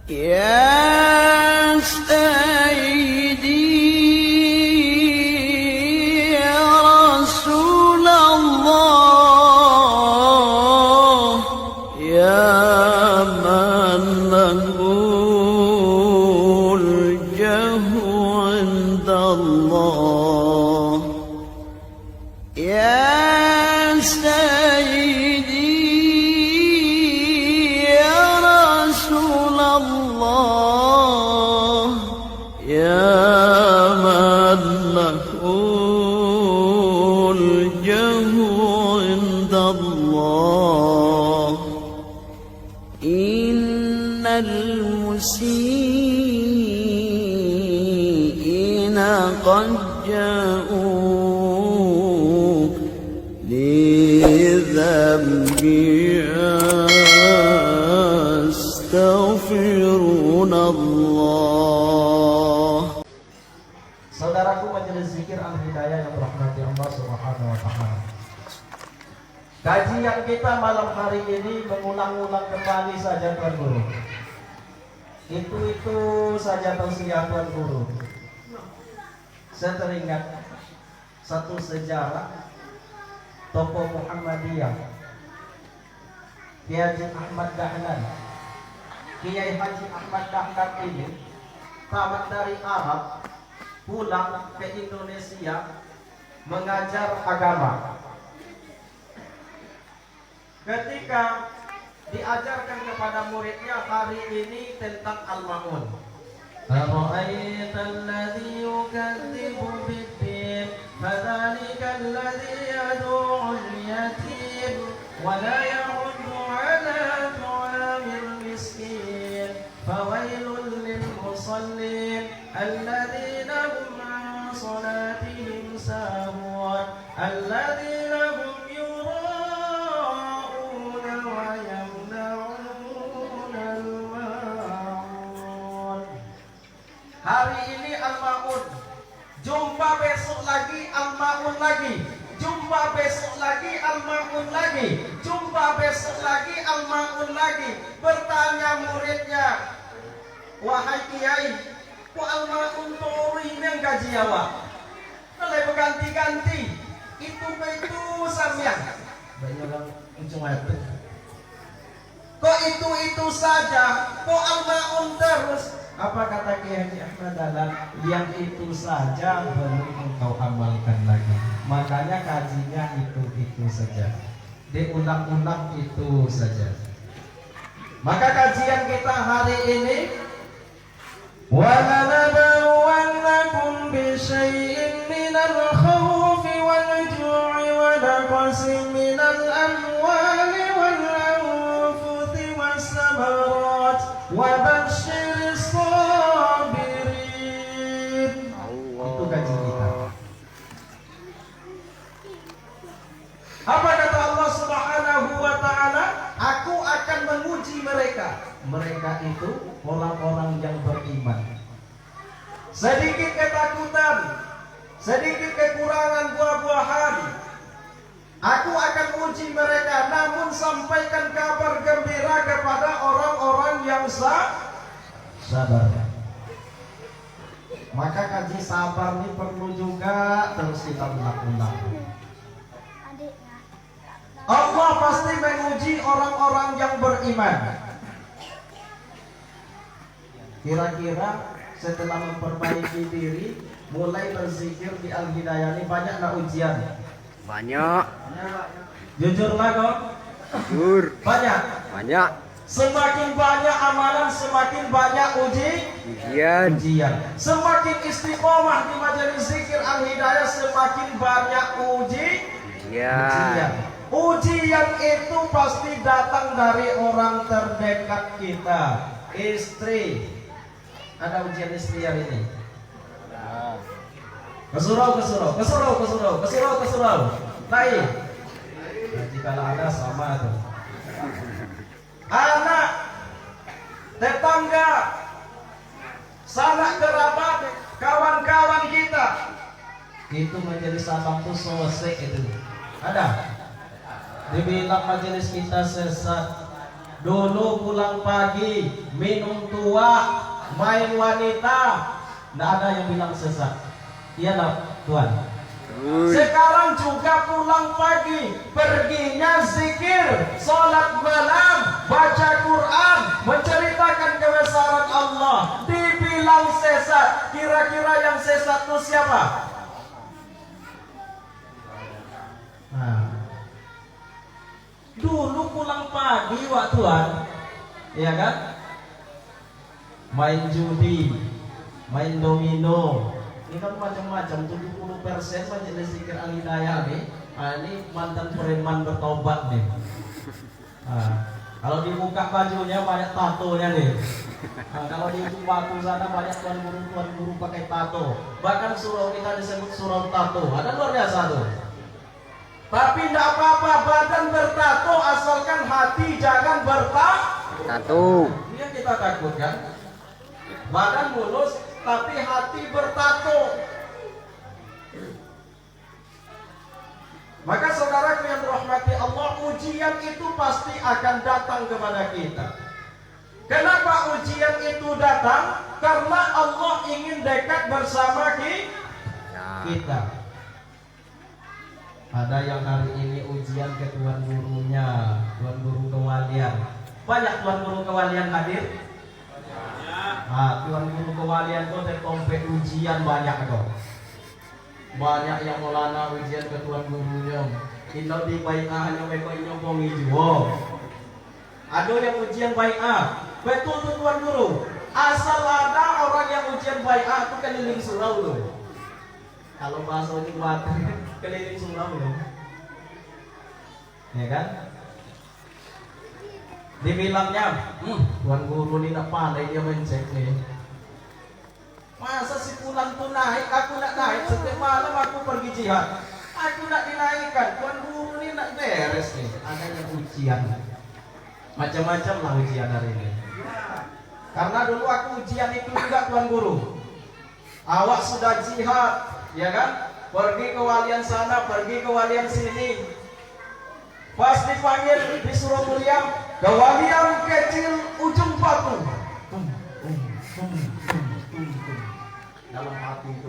يا سيدي يا رسول الله يا من له الجاه عند الله يا سيدي يا رسول الله يا من له الجاه عند الله إن المسيئين قد جاءوا لذنب يستغفرون الله. Saudaraku majelis zikir Al-Hidayah yang dirahmati Allah Subhanahu wa taala. Kajian kita malam hari ini mengulang-ulang kembali saja Tuan Guru. Itu saja tausiah Tuan Guru. Saya teringat satu sejarah tokoh Muhammadiyah, Kiai Haji Ahmad Dahlan. Kiai Haji Ahmad Dahlan ini tamat dari Arab, pulang ke Indonesia mengajar agama. Ketika diajarkan kepada muridnya hari ini tentang Al-Ma'un. Ara'aita alladhi yukadzibu bid-din fadzalika alladhi yad'u al-yatim wa la yahuddu 'ala ta'amil miskin fawailul lil musallin alladhina hum 'an salatihim sahun alladhina hum hari ini Al-Ma'un, jumpa besok lagi Al-Ma'un lagi, jumpa besok lagi Al-Ma'un lagi, jumpa besok lagi Al-Ma'un lagi. Bertanya muridnya, wahai Kiai, kok Al-Ma'un tori yang gaji awak? Mulai berganti-ganti, itu samyang. Banyak ujung ayat. Kok itu saja, kok Al-Ma'un terus? Apa kata Kiai Haji Ahmad Dahlan? Yang itu saja belum engkau amalkan lagi. Makanya kajinya itu saja, diulang-ulang itu saja. Maka kajian kita hari ini, وَلَنَبْلُوَنَّكُمْ بِشَيْءٍ مِّنَ الْخَوْفِ وَالْجُوعِ وَنَقْصٍ مِّنَ الْأَمْوَالِ وَالْأَنفُسِ وَالثَّمَرَاتِ وَبَشِّرِ الصَّابِرِينَ. Itu kaji kita. Apa kata Allah Subhanahu wa taala? Aku akan menguji mereka. Mereka itu orang-orang yang beriman. Sedikit ketakutan, sedikit kekurangan buah-buahan, aku akan uji mereka, namun sampaikan kabar gembira kepada orang-orang yang sabar. Maka kaji sabar ini perlu juga terus kita ulang-ulang. Allah pasti menguji orang-orang yang beriman. Kira-kira setelah memperbaiki diri, mulai berzikir di Al-Hidayah ini banyak nak ujian? Banyak. Jujurlah kau. Jujur. Banyak. Semakin banyak amalan, semakin banyak ujian. Semakin istiqomah di majelis zikir Al-Hidayah, semakin banyak ujian. Ujian itu pasti datang dari orang terdekat kita, istri. Ada ujian istri hari ini. Kesurau. Lain. Nah, jika ada sama tuh. Anak, tetangga, sanak kerabat, kawan-kawan kita, itu menjadi sabab tuh selesai itu. Ada. Dibilang majelis kita sesat, Dulu pulang pagi, minum tua, main wanita, tidak ada yang bilang sesat. Iya lah Tuhan. Sekarang juga pulang pagi, perginya zikir, sholat malam, baca Quran, menceritakan kebesaran Allah, dibilang sesat. Kira-kira yang sesat itu siapa? Nah, dulu pulang pagi Wak Tuhan, ya kan? Main judi, main domino. Ini kan macam-macam, 70% majelis zikir Al-Hidayah nih. Nah, ini mantan preman bertobat nih. Nah, kalau dibuka bajunya banyak tatonya nih. Nah, kalau di ujung batu sana banyak tuan guru pakai tato. Bahkan surau kita disebut surau tato. Ada luar biasa tuh. Tapi tidak apa-apa badan bertato asalkan hati jangan Tato. Ini yang kita takutkan. Badan mulus tapi hati bertato. Maka saudaraku yang dirahmati Allah, ujian itu pasti akan datang kepada kita. Kenapa ujian itu datang? Karena Allah ingin dekat bersama kita. Ada yang hari ini ujian ke tuan gurunya, tuan guru kewalian. Banyak tuan guru kewalian hadir. Nah, tuan guru kewalian kau tertompek ujian banyak kau. Banyak yang Maulana ujian ke tuan gurunya. Inau di bai'ah yang mereka nyobongi jual. Ada yang ujian bai'ah. Betul tuh tuan guru. Asal ada orang yang ujian bai'ah itu keliling surau loh. Kalau bahasa ini buat keliling surau loh. Ya kan? Dibilangnya, tuan guru ini nak pandai dia mencek nih. Masa si pulang tuh naik, aku nak naik. Setiap malam aku pergi jihad, aku nak dinaikkan. Tuan guru ini nak beres nih. Ada yang ujian, macam-macam lah ujian hari ini. Karena dulu aku ujian itu juga tuan guru. Awak sudah jihad, ya kan? Pergi ke walian sana, pergi ke walian sini. Pas dipanggil disuruh mulia, kewalian kecil ujung batu. Dalam hati itu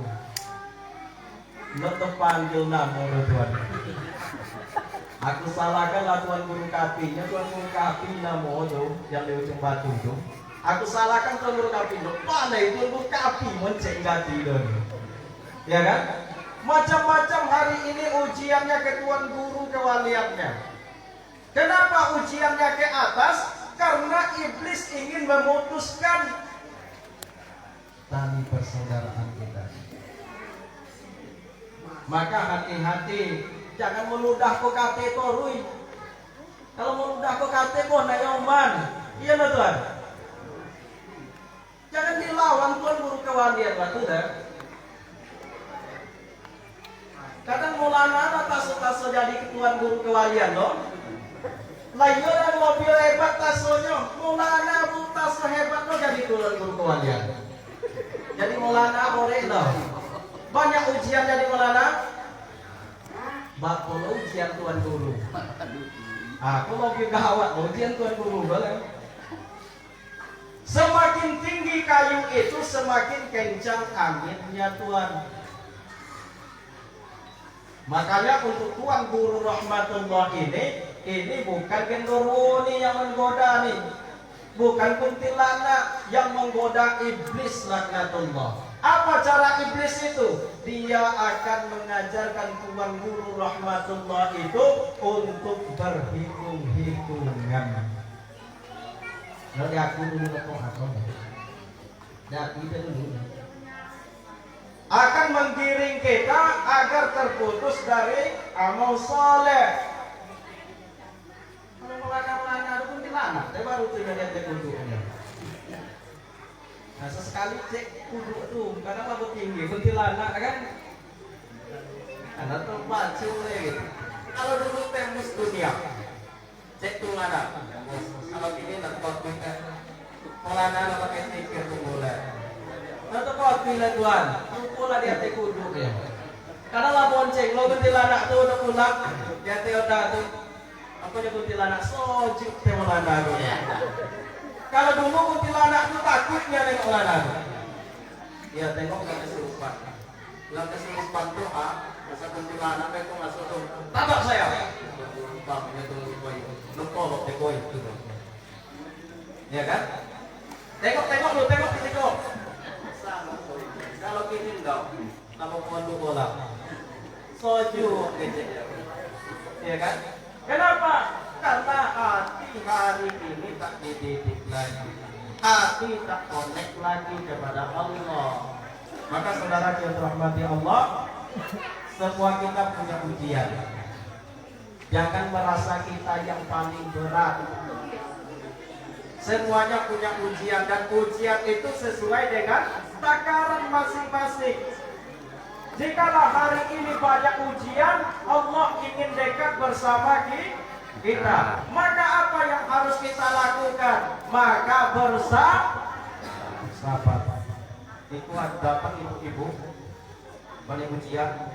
lo terpanggil nama Tuhan. Aku salahkan tuan guru kapinya, tuan guru kapi nama itu yang di ujung batu itu. Aku salahkan tuan guru kapi itu. Mana itu tuan guru kapi mencek gati dan, ya kan? Macam-macam hari ini ujiannya ke tuan guru kewaliannya. Kenapa ujiannya ke atas? Karena iblis ingin memutuskan tali persaudaraan kita. Maka hati-hati, jangan meludah ke kate torui. Kalau meludah ke kate pun nayoman, iya na Tuhan. Jangan dilawan tuan guru kewalian lah tuh dah. Kadang Maulana taso jadi tuan guru kewalian loh. Layo dan mobil hebat tasonya, Maulana bu taso hebat loh jadi tuan guru kewalian. Jadi Maulana boleh loh. Banyak ujian jadi Maulana. Bakal ujian tuan guru. Aku lebih gawat ujian tuan guru boleh. Semakin tinggi kayu itu semakin kencang anginnya Tuhan. Makanya untuk tuan guru rahmatullah ini bukan gendoroni yang menggoda nih. Bukan kuntilanak yang menggoda iblis laknatullah. Apa cara iblis itu? Dia akan mengajarkan tuan guru rahmatullah itu untuk berhitung-hitungan. Lalu aku dulu akan menggiring kita agar terputus dari amal soleh. Kalau melana-melana itu kuntilanak, saya baru tuh lihat kuduknya. Nah sesekali cek kuduk tuh, karena labut tinggi kuntilanak kan? Karena terpacu gitu. Kalau dulu tembus dunia, cek tuh mana? Kalau gini nanti kopi kan, melana pakai tikir tuh mulai. Nanti kopi lah tuan, pula dia cek kuduk ya. Karena lah bonceng, lo kuntilanak tuh udah pulang, dia udah tuh. Aku nya kuntilanak sojuk teh Maulana. Kalau dulu kuntilanak itu takutnya nengok Maulana. Ya tengok nggak kesurupan. Nggak kesurupan tuh masa kuntilanak itu masuk tuh. Tabak saya. Bapaknya tuh lupa waktu koi itu. Ya kan? Tengok lu, tengok. Kalau gini enggak, nama pondu bola. Soju gitu. Ya kan? Kenapa? Karena hati hari ini tak dididik lagi. Hati tak connect lagi kepada Allah. Maka saudara yang dirahmati Allah, semua kita punya ujian. Jangan merasa kita yang paling berat. Semuanya punya ujian dan ujian itu sesuai dengan takaran masing-masing. Jikalau hari ini banyak ujian, Allah ingin dekat bersama kita. Maka apa yang harus kita lakukan? Maka bersabar. Itu datang ibu-ibu balik ujian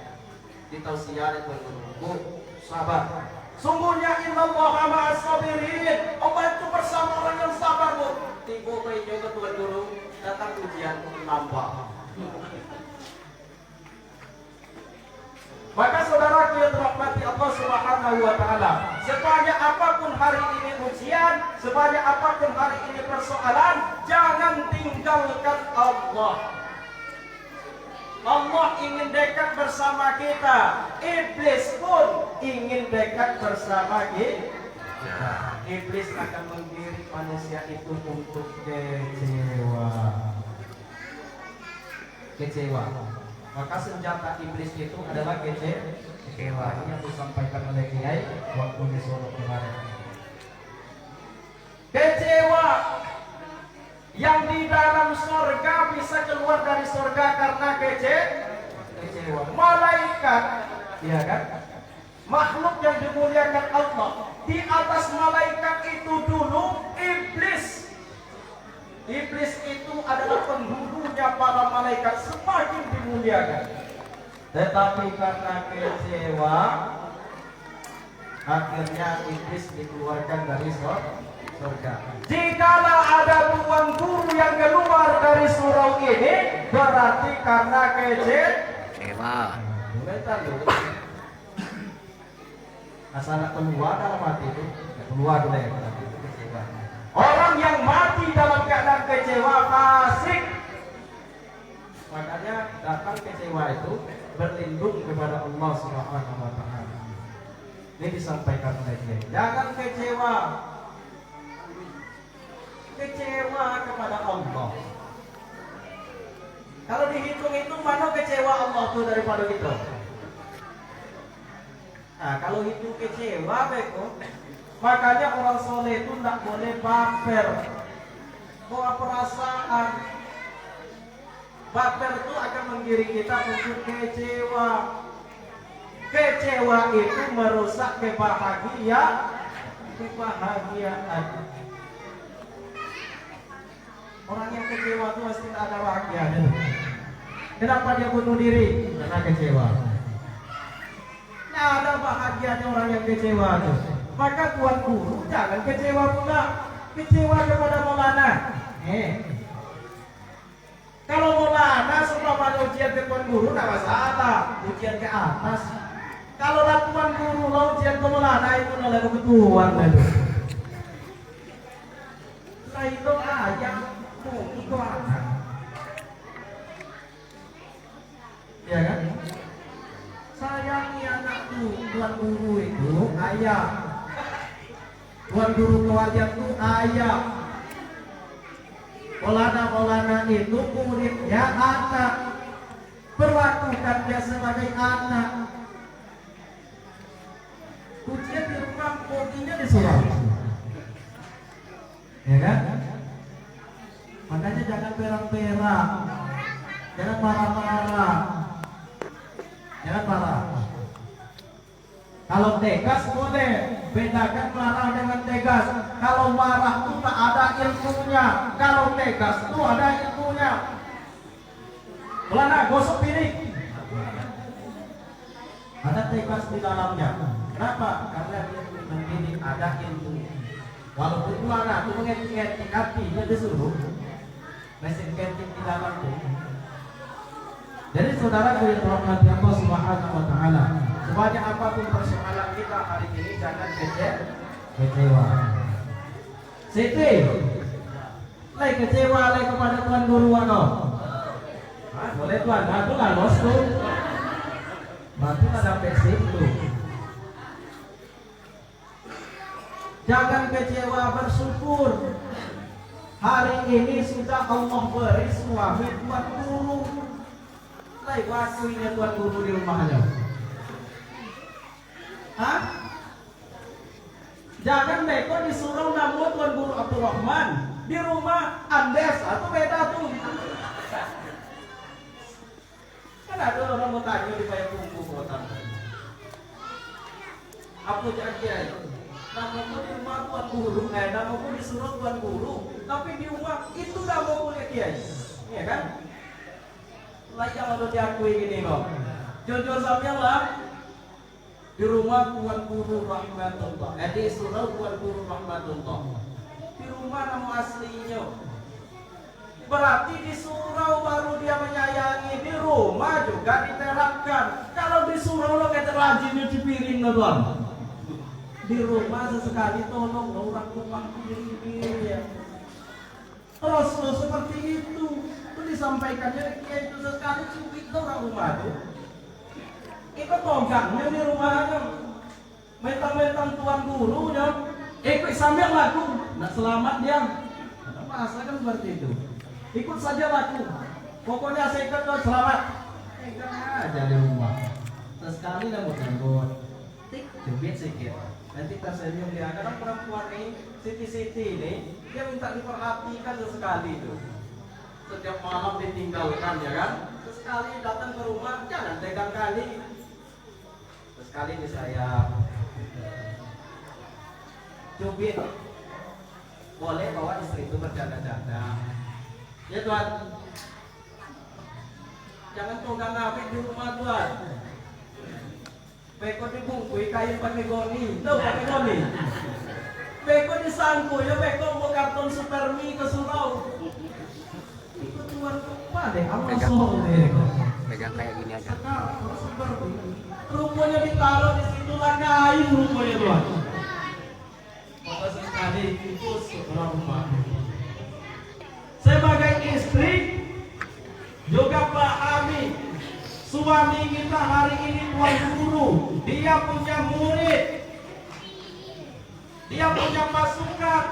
di tausiah itu Bu, sabar. Sungguhnya innallaha ma'as sabirin. Allah itu bersama orang yang sabar, Bu. Tiba juga Tuhan Guru datang ujian nambah. Maka saudara yang dirahmati Allah Subhanahu wa taala, sebanyak apapun hari ini ujian, sebanyak apapun hari ini persoalan, jangan tinggalkan Allah. Allah ingin dekat bersama kita. Iblis pun ingin dekat bersama kita. Iblis akan menggiring manusia itu untuk kecewa. Maka senjata iblis itu adalah kecewa. Ini yang disampaikan oleh Kiai waktu di Solo kemarin. Kecewa yang di dalam surga bisa keluar dari surga karena kecewa. Malaikat, ya kan? Makhluk yang dimuliakan Allah. Di atas malaikat itu dulu iblis. Iblis itu adalah penghulunya para malaikat, semakin dimuliakan. Tetapi karena kecewa, akhirnya iblis dikeluarkan dari surga. Jikalau ada tuan guru yang keluar dari surau ini, berarti karena kecewa. Asal keluar dalam hati itu, keluar dulu ya. Orang yang mati dalam keadaan kecewa fasik. Makanya datang kecewa itu berlindung kepada Allah Subhanahu wa taala. Ini disampaikan oleh dia. Jangan kecewa. Kecewa kepada Allah. Kalau dihitung-hitung mana kecewa Allah tuh daripada kita? Nah, kalau hitung kecewa beko, makanya orang soleh itu tidak boleh baper, bawa perasaan. Baper itu akan menggiring kita untuk kecewa. Kecewa itu merusak kebahagiaan. Orang yang kecewa itu pasti tidak ada bahagia. Kenapa dia bunuh diri? Karena kecewa. Nah, ada bahagianya orang yang kecewa itu. Maka tuan guru jangan kecewa pula. Kecewa kepada Maulana. Kalau Maulana sumpah ujian ke tuan guru tidak masalah, ujian ke atas. Kalau tuan guru lo ujian ke Maulana itu oleh kebetulan itu. Nah itu ayammu itu anak. Ya kan? Sayangi anakku, tuan guru itu ayah. Tuan guru kewalian itu ayah. Maulana itu muridnya anak. Perlakukan dia sebagai anak. Ujian di rumah, kopinya di surau. Ya kan? Makanya jangan perang-perang. Jangan marah-marah. Jangan marah. Kalau tegas boleh, bedakan marah dengan tegas. Kalau marah itu tak ada ilmunya. Kalau tegas itu ada ilmunya. Maulana gosok piring. Ada tegas di dalamnya. Kenapa? Karena dia mendidik ada ilmu. Walaupun mana tuh mengetik hati dia disuruh mesin ketik di dalam tuh. Jadi saudara yang dirahmati Allah Subhanahu wa taala, sebanyak apapun persoalan kita hari ini jangan kecewa. Siti, lagi kecewa lagi kepada Tuan Guru ano? Boleh Tuan, aku nggak los tuh. Berarti ada pesik tuh. Jangan kecewa, bersyukur. Hari ini sudah Allah beri suami Tuan Guru. Lai wakuinya Tuan Guru di rumahnya. Hah? Jangan neko disuruh namun Tuan Guru Abdurrahman di rumah Andes atau beda tuh. Kan ada orang mau tanya di Payakumbuh kota. Apa jangan namaku di rumah Tuan Guru, namaku disuruh Tuan Guru, tapi di rumah itu dah mau kuliah kiai, ya kan? Layak kalau diakui gini kok. Jujur sampean lah, di rumah Tuan Guru rahmatullah, disuruh Tuan Guru rahmatullah. Di rumah nama aslinya. Berarti di surau baru dia menyayangi, di rumah juga diterapkan. Kalau di surau lo kayak rajin nyuci piring lo Tuan. Di rumah sesekali tolong orang rumah piring ya. Rasul seperti itu disampaikannya kayak itu sesekali cubit orang rumah tuh. Itu tonggangnya di rumahnya. Mentang-mentang Tuan Gurunya, ikut sambil laku, nak selamat dia. Ada masa kan seperti itu. Ikut saja laku. Pokoknya saya ikut dan selamat. Ikut aja di rumah. Sesekali lembut-lembut. Tik, cubit sedikit. Nanti tersenyum dia. Kadang perempuan ini, Siti ini, dia minta diperhatikan sesekali itu. Setiap malam ditinggalkan ya kan. Sesekali datang ke rumah, jangan tegang kali. Sesekali disayap. Cubit. Boleh bawa istri itu bercanda-canda. Ya Tuan, jangan tonggang ngapik di rumah Tuan. Beko dibungkui kayu pakai goni, tahu pakai goni. Beko disangkui, ya beko mau karton supermi ke surau. Itu Tuan apa deh, Allah sore. Pegang kayak gini aja. Rupanya ditaruh di situ lah kayu rupanya Tuan. Maka sekali itu rumah. Sebagai istri juga pahami suami kita hari ini Tuan Guru, dia punya murid, dia punya pasukan,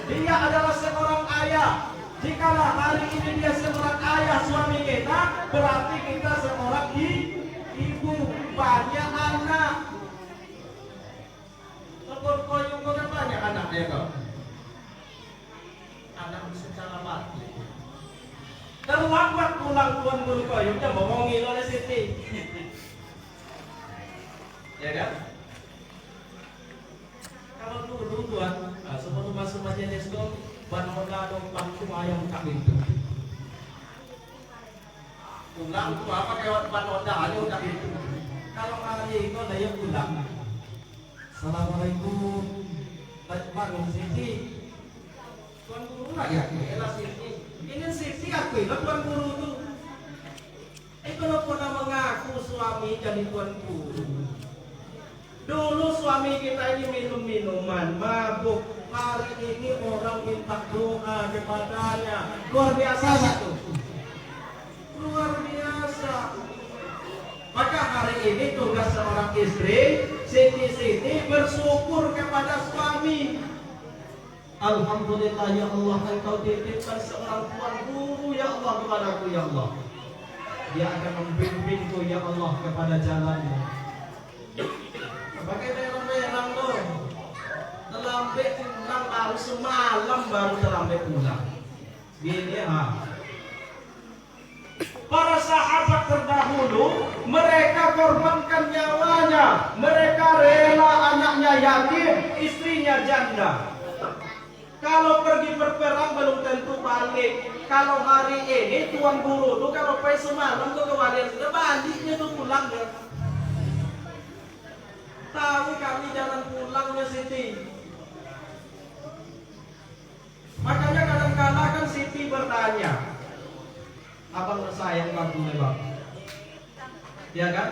dia adalah seorang ayah. Jikalau hari ini dia seorang ayah suami kita, berarti kita seorang ibu, banyak anak. Koyung kan banyak anaknya kok. Anak secara mati. Terlambat pulang Tuan Guru Koyungnya bohongin oleh Siti. Ya kan? Kalau dulu Tuan, sebelum masuk majelis dong, ban modal dong panggung ayam tak itu. Pulang tuh apa kayak ban modal aja udah itu. Kalau hari itu dia pulang. Assalamualaikum. Bangun Siti. Tuan Guru lah ya, elah Siti. Ini Siti aku itu Tuan Guru tuh. Kalau pernah mengaku suami jadi Tuan Guru. Dulu suami kita ini minum minuman, mabuk. Hari ini orang minta doa kepadanya. Luar biasa satu. Luar biasa. Maka hari ini tugas seorang istri, Siti bersyukur kepada suami. Alhamdulillah ya Allah, engkau titipkan seorang Tuan Guru ya Allah kepadaku ya Allah. Dia akan membimbingku ya Allah kepada jalannya. Sebagai merang-merang loh, terlambat pulang harus semalam baru terlambat pulang. Gini Para sahabat terdahulu, mereka korbankan nyawanya, mereka rela anaknya yatim, istrinya janda. Kalau pergi berperang belum tentu balik. Kalau hari ini Tuan Guru tuh kalau pergi semalam tuh kewalian sudah baliknya tuh pulang deh. tahu kami jalan pulangnya Siti. Makanya kadang-kadang kan Siti bertanya, abang sayang lagunya bang, ya kan?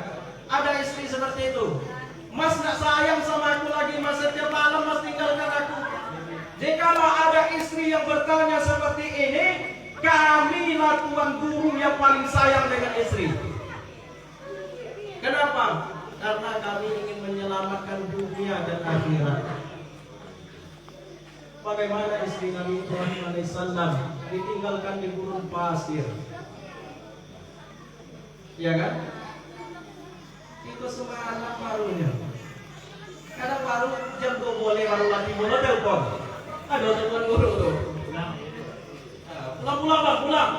Ada istri seperti itu. Mas nggak sayang sama aku lagi, mas setiap malam mas tinggalkan aku. Jikalau ada istri yang bertanya seperti ini, kamilah tuan guru yang paling sayang dengan istri. Kenapa? Karena kami ingin menyelamatkan dunia dan akhirat. Bagaimana istri Nabi Ibrahim alaihissalam ditinggalkan di gurun pasir, ya kan? Itu semua anak barunya. Kadang baru jam 2 boleh baru lagi boleh telepon. Ada telepon guru tuh. Pulang bang, pulang.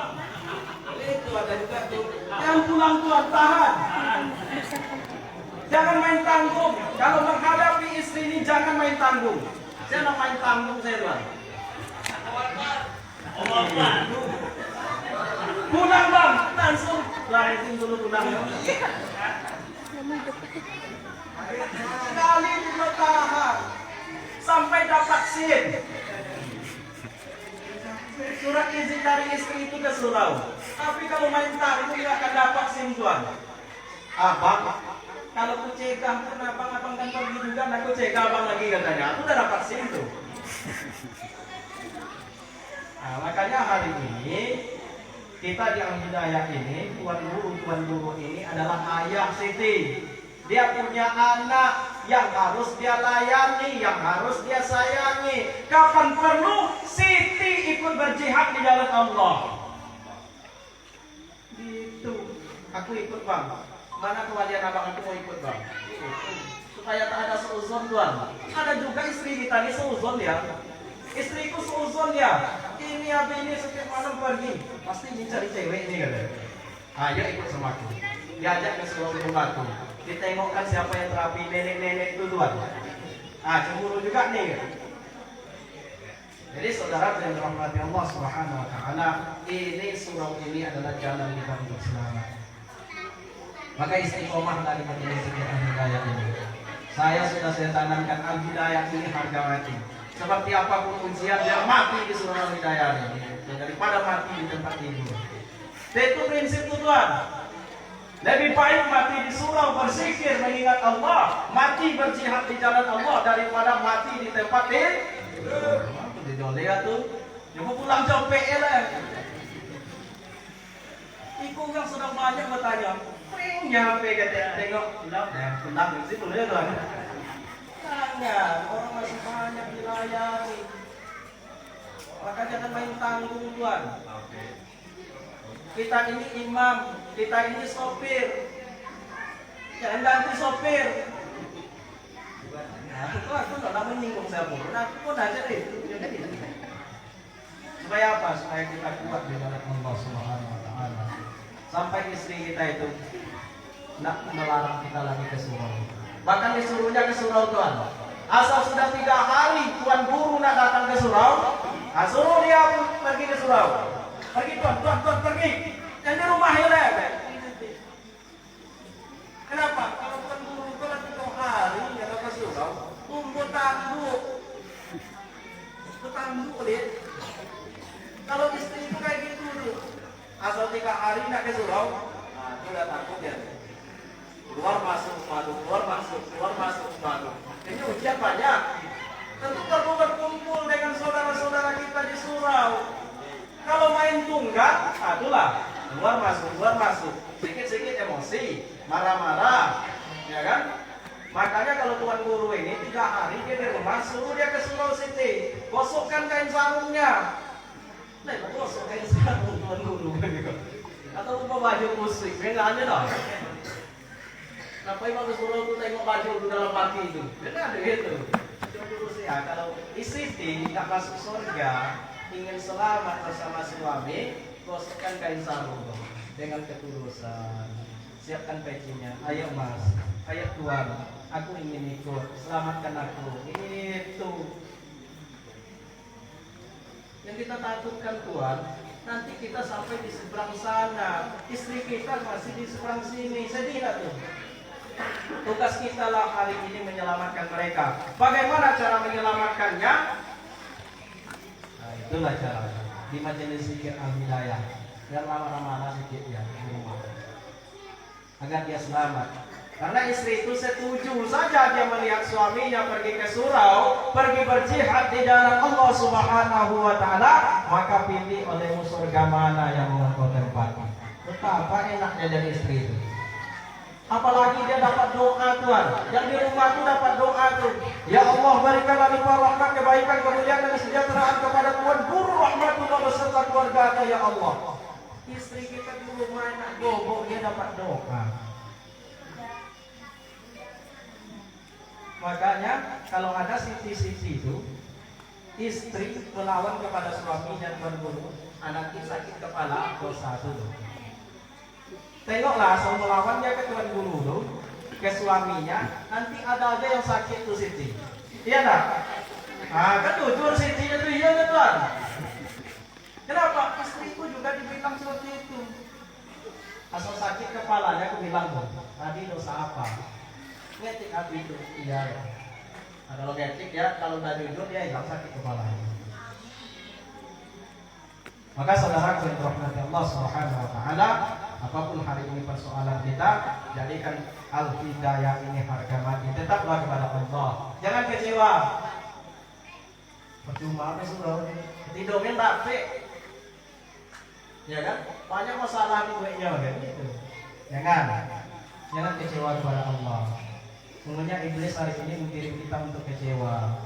Itu ada juga tuh. Yang pulang tuan tahan. Jangan main tanggung. Kalau menghadapi istri ini jangan main tanggung. Saya nak main tanggung saya tuan. Pulang bang, langsung larisin dulu pulang. Sekali juga tahan sampai dapat SIM. Surat izin dari istri itu ke surau. Tapi kalau main tanggung nggak akan dapat SIM tuan. Abang, kalau aku cegah pun abang kan pergi juga, aku cegah abang lagi katanya. Aku udah dapat SIM tuh. Nah, makanya hari ini kita di Al-Hidayah ini, tuan guru ini adalah ayah Siti. Dia punya anak yang harus dia layani, yang harus dia sayangi. Kapan perlu, Siti ikut berjihad di jalan Allah. Gitu. Aku ikut bang. Mana kewalian abang aku mau ikut bang? Supaya tak ada seuzon tuan. Ada juga istri kita ini seuzon ya. Istriku seuzon ya. Ini abi ini setiap malam pergi. Pasti ini cari cewek ini katanya. Ayo ikut sama aku. Diajak ke sebuah rumahku. Ditengokkan siapa yang terapi nenek-nenek itu tuan. Cemburu juga nih. Jadi saudara yang dirahmati Allah Subhanahu wa taala, ini surau ini adalah jalan kita untuk selamat. Maka istiqomah dari majelis Al-Hidayah ini. Saya tanamkan Al-Hidayah ini harga mati. Seperti apapun ujian dia mati di surau Al-Hidayah ini. Daripada mati di tempat tidur. Itu prinsip tuan. Lebih baik mati di surau berzikir mengingat Allah, mati berjihad di jalan Allah daripada mati di tempat tidur. Di dolia tuh, coba pulang jam PL lah. Iku yang sedang banyak bertanya, pring nyampe katanya tengok pulang di situ ya tuan. Tanya, orang masih banyak dilayani. Maka jangan main tanggung tuan. Kita ini imam, kita ini sopir. Jangan ganti sopir. Aku nggak menyinggung saya pun. Aku pun aja deh. Supaya apa? Supaya kita kuat di dalam Allah Subhanahu wa taala. Sampai istri kita itu nak melarang kita lagi ke surau. Bahkan disuruhnya ke surau tuan. Asal sudah 3 hari tuan guru nak datang ke surau, suruh dia pun pergi ke surau. Pergi tuan pergi. Yang di rumah ya lah. Kenapa? Kalau tuan guru itu nanti 3 hari yang ke surau, tunggu tanduk. Tanduk lihat. Kalau istri itu kayak gitu dulu. Asal 3 hari nak ke surau, itu udah takut ya. Keluar masuk madu. Ini ujian banyak. Tentu perlu berkumpul dengan saudara-saudara kita di surau. Kalau main tunggal, itulah keluar masuk. Sedikit emosi, marah-marah, ya kan? Makanya kalau tuan guru ini 3 hari dia di rumah, suruh dia ke Surau Siti, gosokkan kain sarungnya. Nah, gosok kain sarung tuan guru gitu. Atau lupa baju musik, nggak ada dong. Ngapain waktu surau tuh tengok baju di dalam hati itu? Dia ada gitu. Ya, kalau istri nggak masuk surga, ingin selamat bersama suami, gosokkan kain sarung dengan ketulusan. Siapkan pecinya. Ayo mas, ayo tuan, aku ingin ikut, selamatkan aku. Itu yang kita takutkan tuan. Nanti kita sampai di seberang sana, istri kita masih di seberang sini. Sedih nggak tuh? Tugas kita lah hari ini menyelamatkan mereka. Bagaimana cara menyelamatkannya? Nah, itulah caranya di majelis zikir al-hidayah. Biar lama-lama sedikit ya di rumah, agar dia selamat. Karena istri itu setuju saja dia melihat suaminya pergi ke surau, pergi berjihad di jalan Allah Subhanahu wa taala, maka pilih olehmu surga mana yang mau kau tempati. Betapa enaknya jadi istri itu. Apalagi dia dapat doa Tuhan. Yang di rumah itu dapat doa tuh. Ya Allah, berikanlah limpah rahmat, kebaikan, kemuliaan dan kesejahteraan kepada Tuhan Guru rahmatullah beserta keluarga ya Allah. Istri kita di rumah enak bobo, dia dapat doa. Makanya kalau ada sisi-sisi itu, istri melawan kepada suaminya membunuh, anak sakit kepala, dosa dulu. Tengoklah asal melawannya ke Tuan Guru dulu, ke suaminya, nanti ada aja yang sakit tuh Siti. Iya tak? Ah, kan jujur Siti itu iya kan Tuan? Kenapa? Istriku juga dibilang seperti itu. Asal sakit kepalanya aku bilang dong, tadi dosa apa? Ngetik hati itu, iya ya. Nah, kalau ngetik ya, kalau udah jujur dia hilang sakit kepalanya. Maka saudara yang dirahmati Allah Subhanahu wa taala, apapun hari ini persoalan kita, jadikan al-hidayah ini harga mati. Tetaplah kepada Allah. Jangan kecewa. Percuma sudah tidurnya rapi. Ya kan? Banyak masalah di duitnya kan gitu. Jangan kecewa kepada Allah. Semuanya iblis hari ini mengirim kita untuk kecewa.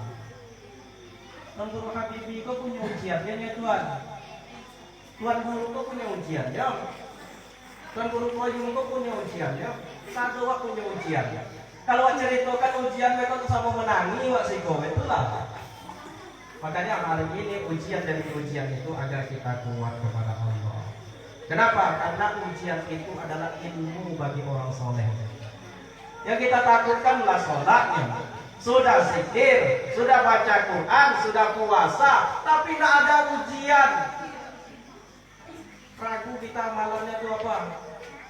Tuan Guru Habibi kau punya ujiannya ya Tuhan. Tuan Guru kau punya ujian ya. Tuan Guru Koyum kau punya ujian ya. Satu wak punya ujian. Kalau ceritakan ujian mereka tuh sama menangi wak si kowe itulah. Makanya hari ini ujian dari ujian itu agar kita kuat kepada Allah. Kenapa? Karena ujian itu adalah ilmu bagi orang soleh. Yang kita takutkanlah sholatnya. Sudah zikir, sudah baca Quran, sudah puasa, tapi tidak ada ujian. Ragu kita amalannya itu apa?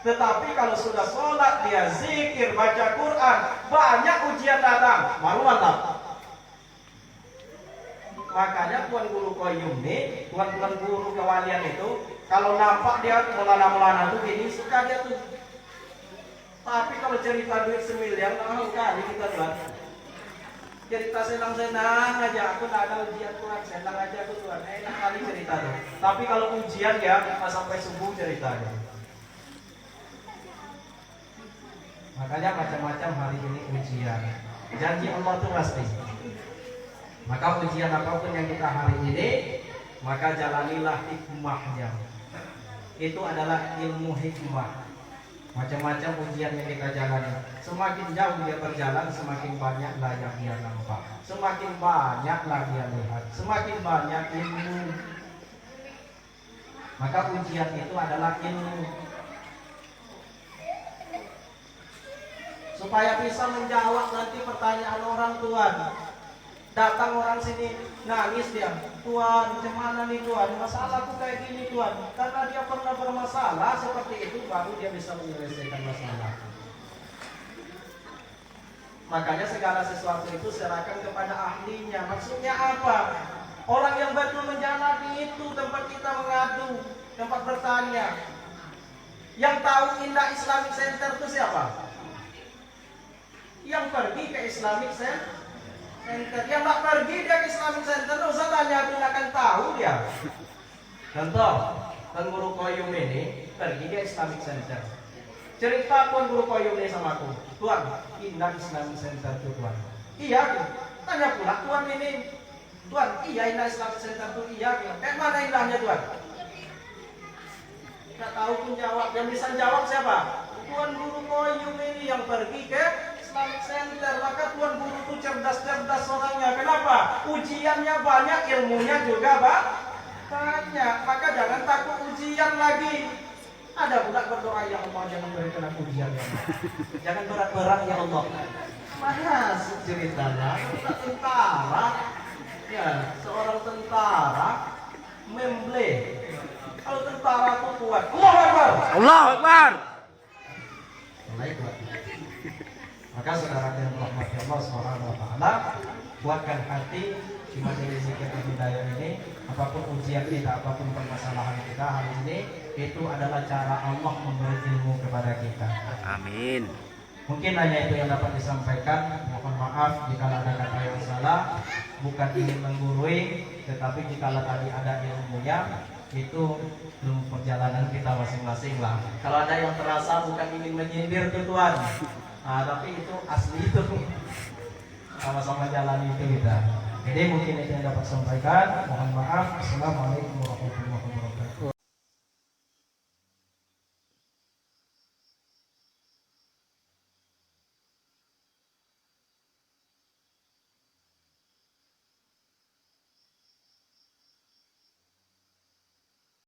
Tetapi kalau sudah sholat, dia zikir, baca Quran, banyak ujian datang, baru mantap. Makanya Tuan Guru Koyum nih, Tuan Guru kewalian itu, kalau nampak dia melana-melana tuh gini, suka dia tuh. Tapi kalau cerita duit semiliar, mahal kali kita Tuhan. Cerita senang-senang aja, aku tak ada ujian Tuhan, senang aja aku Tuhan, enak kali cerita tuh. Tapi kalau ujian ya, sampai subuh ceritanya. Makanya macam-macam hari ini ujian. Janji Allah tuh pasti. Maka ujian apapun yang kita hari ini, maka jalanilah hikmahnya. Itu adalah ilmu hikmah. Macam-macam ujian yang kita jalani. Semakin jauh dia berjalan, semakin banyaklah yang dia nampak. Semakin banyaklah dia lihat. Semakin banyak ilmu. Maka ujian itu adalah ilmu. Supaya bisa menjawab nanti pertanyaan orang Tuhan. Datang orang sini nangis dia, Tuhan, macam mana nih Tuhan? Masalahku kayak gini Tuhan. Karena dia pernah bermasalah seperti itu, baru dia bisa menyelesaikan masalah. Makanya segala sesuatu itu serahkan kepada ahlinya. Maksudnya apa? Orang yang betul menjalani itu tempat kita mengadu, tempat bertanya. Yang tahu Indah Islamic Center itu siapa? Yang pergi ke Islamic Center. Yang tak pergi dia ke Islamic Center, tidak usah tanya, dia akan tahu dia. Contoh, Tuan Guru Koyum ini pergi ke Islamic Center. Cerita Tuan Guru Koyum ini sama aku, Tuan, Indah Islamic Center itu Tuan. Iya, tanya pula Tuan ini, Tuan, iya Indah Islamic Center itu iya. Mana indahnya Tuan? Tidak tahu pun jawab. Yang bisa jawab siapa? Tuan Guru Koyum ini yang pergi ke Islamic Center. Maka Tuan Guru itu cerdas-cerdas orangnya. Kenapa? Ujiannya banyak, ilmunya juga banyak. Maka jangan takut ujian lagi. Ada budak berdoa, ya Allah jangan berikan aku ujian ya Allah. Jangan berat-berat ya Allah. Mana ceritanya? Budak tentara. Ya, seorang tentara memble. Kalau tentara itu kuat. Allahu Akbar. Allahu Akbar. Allahu Akbar. Maka saudara yang dirahmati Allah Subhanahu wa taala, kuatkan hati di majelis zikir hidayah ini. Apapun ujian kita, apapun permasalahan kita hari ini, itu adalah cara Allah memberi ilmu kepada kita. Amin. Mungkin hanya itu yang dapat disampaikan. Mohon maaf jika ada kata yang salah. Bukan ingin menggurui, tetapi jika tadi ada ilmunya, itu ilmu perjalanan kita masing-masing lah. Kalau ada yang terasa bukan ingin menyindir ke Tuhan, tapi itu asli itu. Sama-sama jalan itu kita. Jadi mungkin itu yang dapat sampaikan. Mohon maaf. Assalamualaikum warahmatullahi wabarakatuh.